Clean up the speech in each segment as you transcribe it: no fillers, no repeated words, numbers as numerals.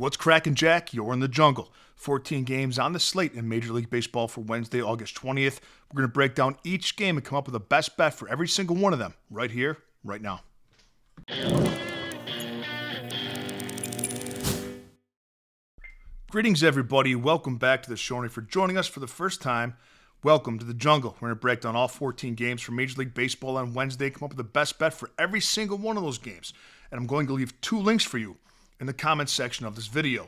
What's cracking, Jack? You're in the jungle. 14 games on the slate in Major League Baseball for Wednesday, August 20th. We're going to break down each game and come up with the best bet for every single one of them right here, right now. Greetings, everybody. Welcome back to the show. And for joining us for the first time, welcome to the jungle. We're going to break down all 14 games for Major League Baseball on Wednesday, come up with the best bet for every single one of those games. And I'm going to leave 2 links for you in the comments section of this video.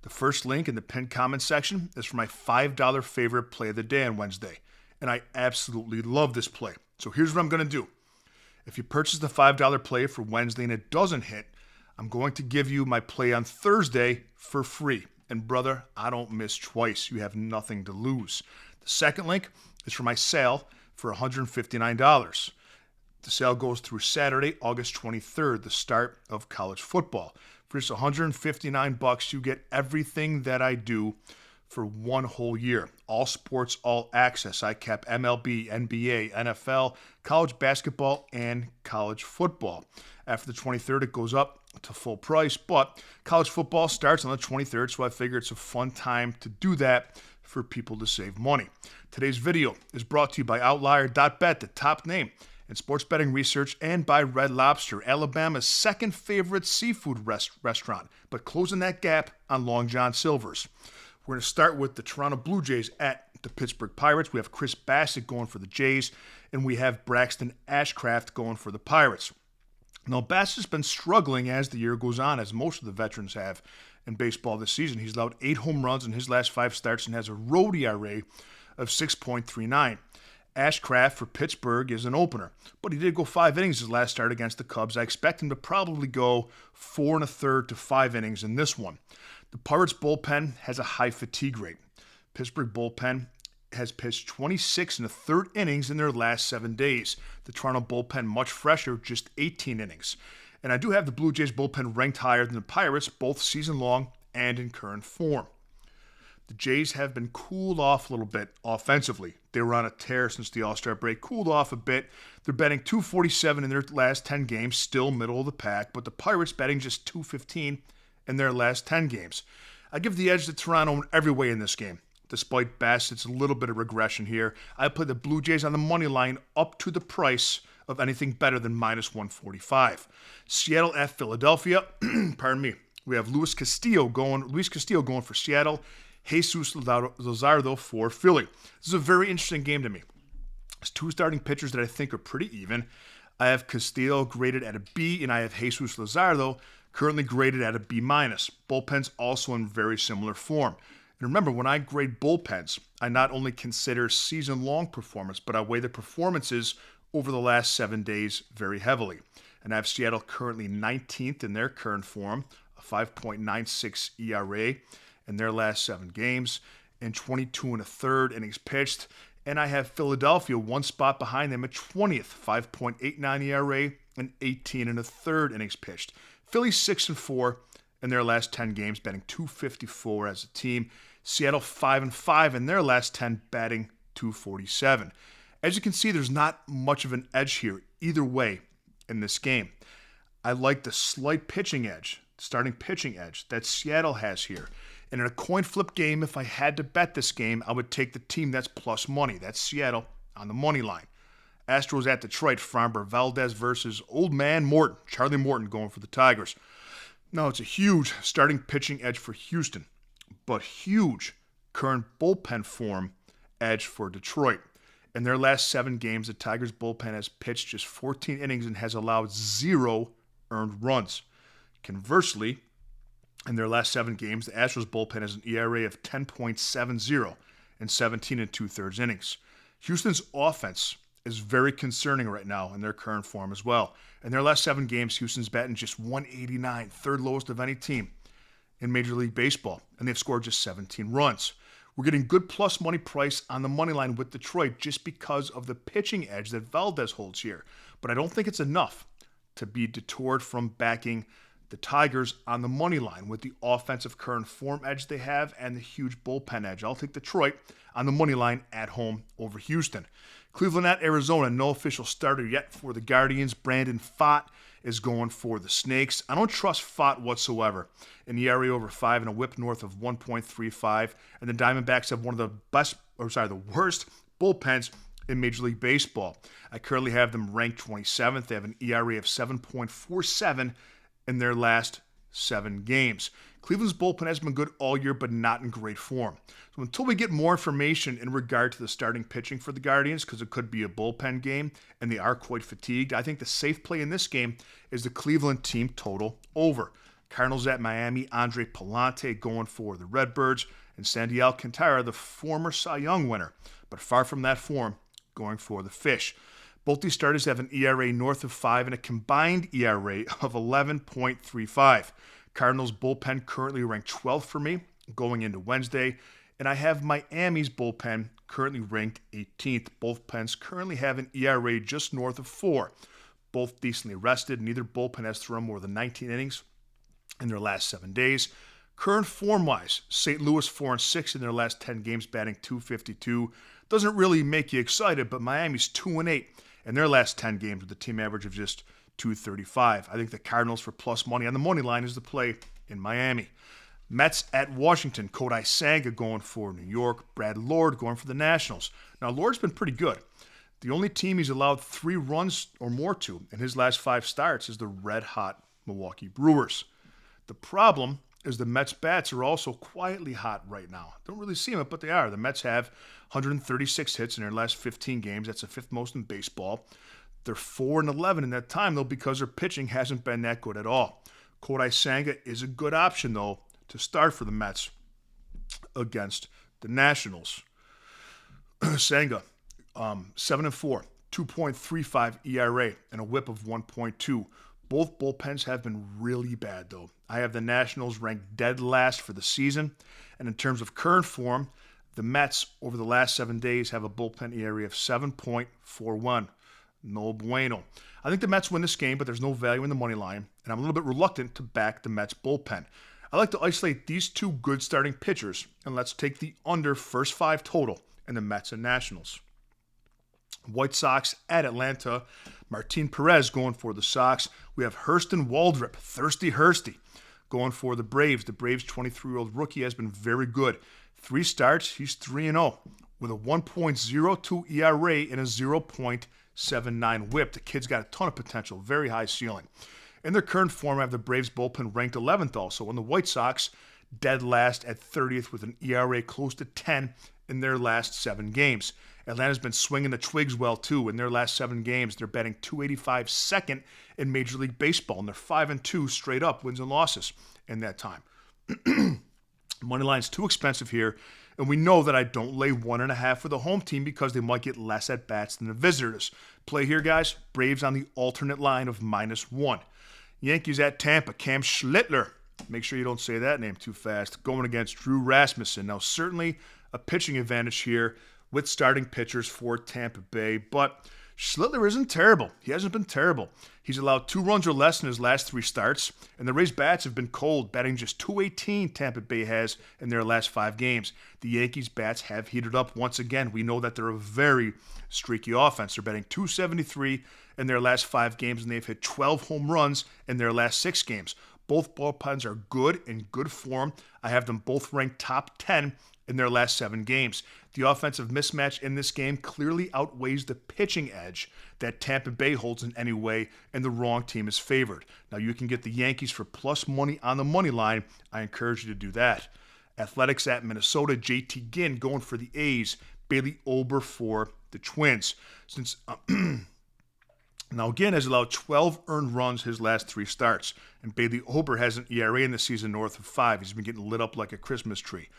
The first link in the pinned comment section is for my $5 favorite play of the day on Wednesday. And I absolutely love this play. So here's what I'm going to do. If you purchase the $5 play for Wednesday and it doesn't hit, I'm going to give you my play on Thursday for free. And brother, I don't miss twice. You have nothing to lose. The second link is for my sale for $159. The sale goes through Saturday, August 23rd, the start of college football. For just $159, you get everything that I do for one whole year. All sports, all access. I cap MLB, NBA, NFL, college basketball, and college football. After the 23rd, it goes up to full price, but college football starts on the 23rd, so I figure it's a fun time to do that for people to save money. Today's video is brought to you by Outlier.bet, the top name in sports betting research, and by Red Lobster, Alabama's second favorite seafood restaurant, but closing that gap on Long John Silver's. We're going to start with the Toronto Blue Jays at the Pittsburgh Pirates. We have Chris Bassett going for the Jays, and we have Braxton Ashcraft going for the Pirates. Now, Bassett's been struggling as the year goes on, as most of the veterans have in baseball this season. He's allowed 8 home runs in his last 5 starts and has a road ERA of 6.39. Ashcraft for Pittsburgh is an opener, but he did go 5 innings his last start against the Cubs. I expect him to probably go 4 1/3 to 5 innings in this one. The Pirates bullpen has a high fatigue rate. Pittsburgh bullpen has pitched 26 1/3 innings in their last 7 days. The Toronto bullpen much fresher, just 18 innings. And I do have the Blue Jays bullpen ranked higher than the Pirates, both season long and in current form. The Jays have been cooled off a little bit offensively. They were on a tear since the All-Star break, cooled off a bit. They're batting .247 in their last 10 games, still middle of the pack, but the Pirates batting just .215 in their last 10 games. I give the edge to Toronto in every way in this game. Despite Bassett's a little bit of regression here, I play the Blue Jays on the money line up to the price of anything better than -145. Seattle at Philadelphia. Pardon me. We have Luis Castillo going for Seattle. Jesus Luzardo for Philly. This is a very interesting game to me. There's 2 starting pitchers that I think are pretty even. I have Castillo graded at a B, and I have Jesus Luzardo currently graded at a B-. Bullpens also in very similar form. And remember, when I grade bullpens, I not only consider season-long performance, but I weigh the performances over the last 7 days very heavily. And I have Seattle currently 19th in their current form, a 5.96 ERA in their last 7 games, and 22 1/3 innings pitched. And I have Philadelphia 1 spot behind them at 20th, 5.89 ERA and 18 1/3 innings pitched. Philly 6-4 in their last 10 games, batting .254 as a team. Seattle 5-5 in their last 10, batting .247. As you can see, there's not much of an edge here either way in this game. I like the slight pitching edge, starting pitching edge that Seattle has here. And in a coin flip game, if I had to bet this game, I would take the team that's plus money. That's Seattle on the money line. Astros at Detroit, Framber Valdez versus Old Man Morton, Charlie Morton going for the Tigers. Now, it's a huge starting pitching edge for Houston, but huge current bullpen form edge for Detroit. In their last 7 games, the Tigers bullpen has pitched just 14 innings and has allowed 0 earned runs. Conversely, in their last 7 games, the Astros bullpen has an ERA of 10.70 in 17 2/3 innings. Houston's offense is very concerning right now in their current form as well. In their last 7 games, Houston's batting just .189, third lowest of any team in Major League Baseball, and they've scored just 17 runs. We're getting good plus money price on the money line with Detroit just because of the pitching edge that Valdez holds here. But I don't think it's enough to be detoured from backing the Tigers on the money line with the offensive current form edge they have and the huge bullpen edge. I'll take Detroit on the money line at home over Houston. Cleveland at Arizona, no official starter yet for the Guardians. Brandon Pfaadt is going for the Snakes. I don't trust Fott whatsoever. An ERA over 5 and a whip north of 1.35. And the Diamondbacks have one of the worst bullpens in Major League Baseball. I currently have them ranked 27th. They have an ERA of 7.47 in their last 7 games. Cleveland's bullpen has been good all year, but not in great form. So until we get more information in regard to the starting pitching for the Guardians, because it could be a bullpen game, and they are quite fatigued, I think the safe play in this game is the Cleveland team total over. Cardinals at Miami, Andre Palante going for the Redbirds, and Sandy Alcantara, the former Cy Young winner, but far from that form, going for the Fish. Both these starters have an ERA north of 5 and a combined ERA of 11.35. Cardinals bullpen currently ranked 12th for me going into Wednesday, and I have Miami's bullpen currently ranked 18th. Both pens currently have an ERA just north of 4. Both decently rested. Neither bullpen has thrown more than 19 innings in their last 7 days. Current form-wise, St. Louis 4-6 in their last 10 games, batting .252. Doesn't really make you excited, but Miami's 2-8 in their last 10 games with a team average of just .235. I think the Cardinals for plus money on the money line is the play in Miami. Mets at Washington. Kodai Senga going for New York. Brad Lord going for the Nationals. Now, Lord's been pretty good. The only team he's allowed 3 runs or more to in his last 5 starts is the red-hot Milwaukee Brewers. The problem is the Mets' bats are also quietly hot right now. Don't really see them, but they are. The Mets have 136 hits in their last 15 games. That's the 5th most in baseball. They're 4-11 in that time, though, because their pitching hasn't been that good at all. Kodai Senga is a good option, though, to start for the Mets against the Nationals. Senga, 7-4, 2.35 ERA, and a whip of 1.2. Both bullpens have been really bad, though. I have the Nationals ranked dead last for the season, and in terms of current form, the Mets over the last 7 days have a bullpen ERA of 7.41. No bueno. I think the Mets win this game, but there's no value in the money line, and I'm a little bit reluctant to back the Mets bullpen. I like to isolate these 2 good starting pitchers, and let's take the under first 5 total in the Mets and Nationals. White Sox at Atlanta. Martin Perez going for the Sox. We have Hurston Waldrop, Thirsty Hursty, going for the Braves. The Braves' 23-year-old rookie has been very good. 3 starts, he's 3-0 with a 1.02 ERA and a 0.79 whip. The kid's got a ton of potential, very high ceiling. In their current form, I have the Braves bullpen ranked 11th also, and the White Sox dead last at 30th with an ERA close to 10 in their last 7 games. Atlanta's been swinging the twigs well, too. In their last 7 games, they're batting .285 second in Major League Baseball, and they're 5-2 straight up wins and losses in that time. Money line's too expensive here, and we know that I don't lay 1.5 for the home team because they might get less at-bats than the visitors. Play here, guys. Braves on the alternate line of -1. Yankees at Tampa. Cam Schlittler. Make sure you don't say that name too fast. Going against Drew Rasmussen. Now, certainly a pitching advantage here with starting pitchers for Tampa Bay, but Schlittler isn't terrible. He hasn't been terrible. He's allowed 2 runs or less in his last 3 starts, and the Rays' bats have been cold, batting just .218 Tampa Bay has in their last 5 games. The Yankees' bats have heated up once again. We know that they're a very streaky offense. They're batting .273 in their last 5 games, and they've hit 12 home runs in their last 6 games. Both bullpens are good in good form. I have them both ranked top 10 in their last 7 games. The offensive mismatch in this game clearly outweighs the pitching edge that Tampa Bay holds in any way, and the wrong team is favored. Now, you can get the Yankees for plus money on the money line. I encourage you to do that. Athletics at Minnesota. JT Ginn going for the A's. Bailey Ober for the Twins. Now, Ginn has allowed 12 earned runs his last 3 starts, and Bailey Ober has an ERA in the season north of 5. He's been getting lit up like a Christmas tree.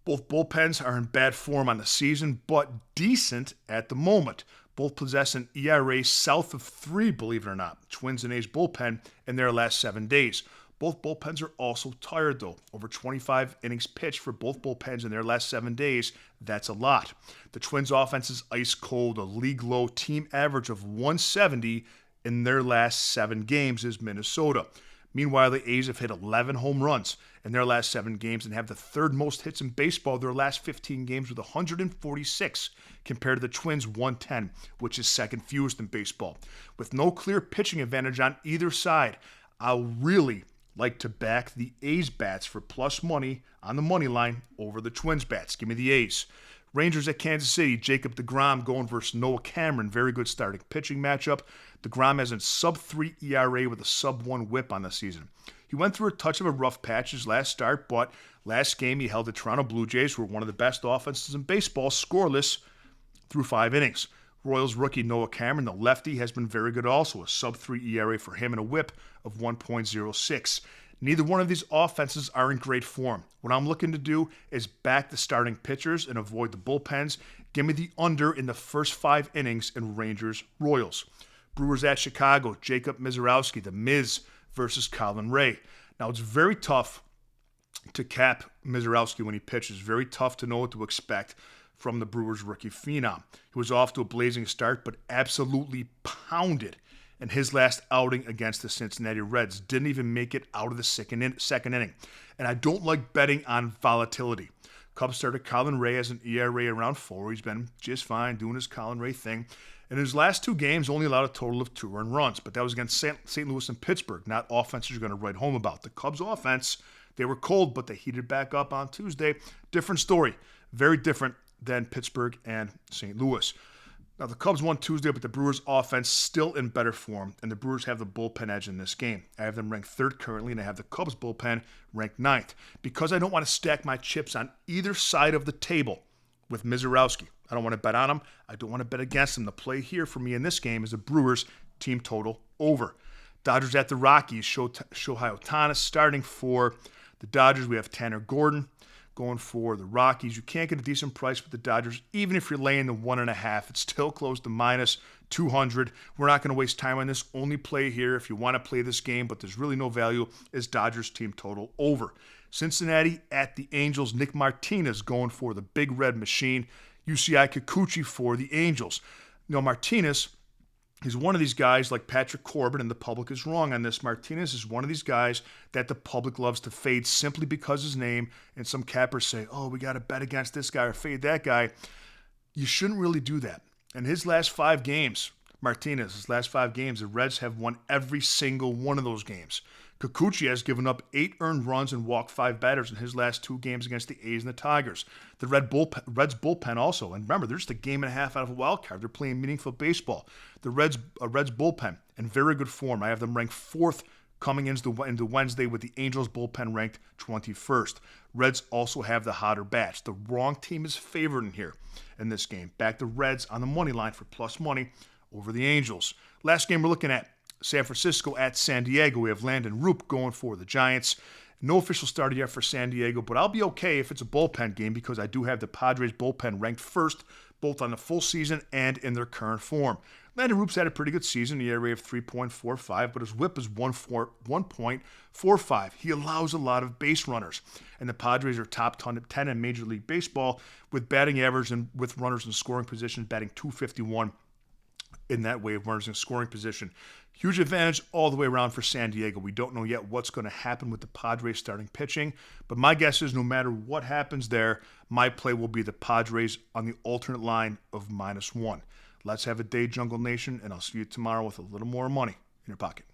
Both bullpens are in bad form on the season, but decent at the moment. Both possess an ERA south of 3, believe it or not. Twins and A's bullpen in their last 7 days. Both bullpens are also tired, though. Over 25 innings pitched for both bullpens in their last 7 days. That's a lot. The Twins' offense is ice cold. A league-low team average of 170 in their last 7 games is Minnesota. Meanwhile, the A's have hit 11 home runs in their last 7 games and have the third most hits in baseball their last 15 games with 146 compared to the Twins' 110, which is second fewest in baseball. With no clear pitching advantage on either side, I'll really like to back the A's bats for plus money on the money line over the Twins bats. Give me the A's. Rangers at Kansas City, Jacob deGrom going versus Noah Cameron. Very good starting pitching matchup. DeGrom has a sub-3 ERA with a sub-1 whip on the season. He went through a touch of a rough patch his last start, but last game he held the Toronto Blue Jays, who are one of the best offenses in baseball, scoreless through 5 innings. Royals rookie Noah Cameron, the lefty, has been very good also, a sub-3 ERA for him and a whip of 1.06. Neither one of these offenses are in great form. What I'm looking to do is back the starting pitchers and avoid the bullpens. Give me the under in the first 5 innings in Rangers-Royals. Brewers at Chicago, Jacob Misiorowski, the Miz versus Colin Ray. Now, it's very tough to cap Misiorowski when he pitches. Very tough to know what to expect from the Brewers rookie phenom. He was off to a blazing start, but absolutely pounded in his last outing against the Cincinnati Reds. Didn't even make it out of the second inning. And I don't like betting on volatility. Cubs starter Colin Ray has an ERA around 4. He's been just fine doing his Colin Ray thing. In his last 2 games, only allowed a total of 2 earned runs, but that was against St. Louis and Pittsburgh, not offenses you're going to write home about. The Cubs offense, they were cold, but they heated back up on Tuesday. Different story. Very different than Pittsburgh and St. Louis. Now, the Cubs won Tuesday, but the Brewers' offense still in better form, and the Brewers have the bullpen edge in this game. I have them ranked 3rd currently, and I have the Cubs' bullpen ranked 9th. Because I don't want to stack my chips on either side of the table with Misiorowski. I don't want to bet on him. I don't want to bet against him. The play here for me in this game is the Brewers' team total over. Dodgers at the Rockies, Shohei Ohtani starting for the Dodgers. We have Tanner Gordon going for the Rockies. You can't get a decent price with the Dodgers, even if you're laying the 1.5. It's still close to minus 200. We're not going to waste time on this. Only play here if you want to play this game, but there's really no value, is Dodgers team total over. Cincinnati at the Angels. Nick Martinez going for the Big Red Machine. UCI Kikuchi for the Angels. Martinez, he's one of these guys like Patrick Corbin, and the public is wrong on this. Martinez is one of these guys that the public loves to fade simply because his name, and some cappers say, oh, we got to bet against this guy or fade that guy. You shouldn't really do that. In his last 5 games, Martinez's last 5 games, the Reds have won every single one of those games. Kikuchi has given up 8 earned runs and walked 5 batters in his last 2 games against the A's and the Tigers. The Reds bullpen also, and remember, they're just a game and a half out of a wild card. They're playing meaningful baseball. The Reds bullpen in very good form. I have them ranked 4th coming into Wednesday, with the Angels bullpen ranked 21st. Reds also have the hotter bats. The wrong team is favored in here in this game. Back the Reds on the money line for plus money over the Angels. Last game we're looking at, San Francisco at San Diego. We have Landon Roop going for the Giants. No official start yet for San Diego, but I'll be okay if it's a bullpen game because I do have the Padres bullpen ranked 1st, both on the full season and in their current form. Landon Roop's had a pretty good season, ERA of 3.45, but his whip is 1.45. He allows a lot of base runners, and the Padres are top 10 in Major League Baseball with batting average and with runners in scoring position, batting .251 in that way of runners in scoring position. Huge advantage all the way around for San Diego. We don't know yet what's going to happen with the Padres starting pitching, but my guess is no matter what happens there, my play will be the Padres on the alternate line of -1. Let's have a day, Jungle Nation, and I'll see you tomorrow with a little more money in your pocket.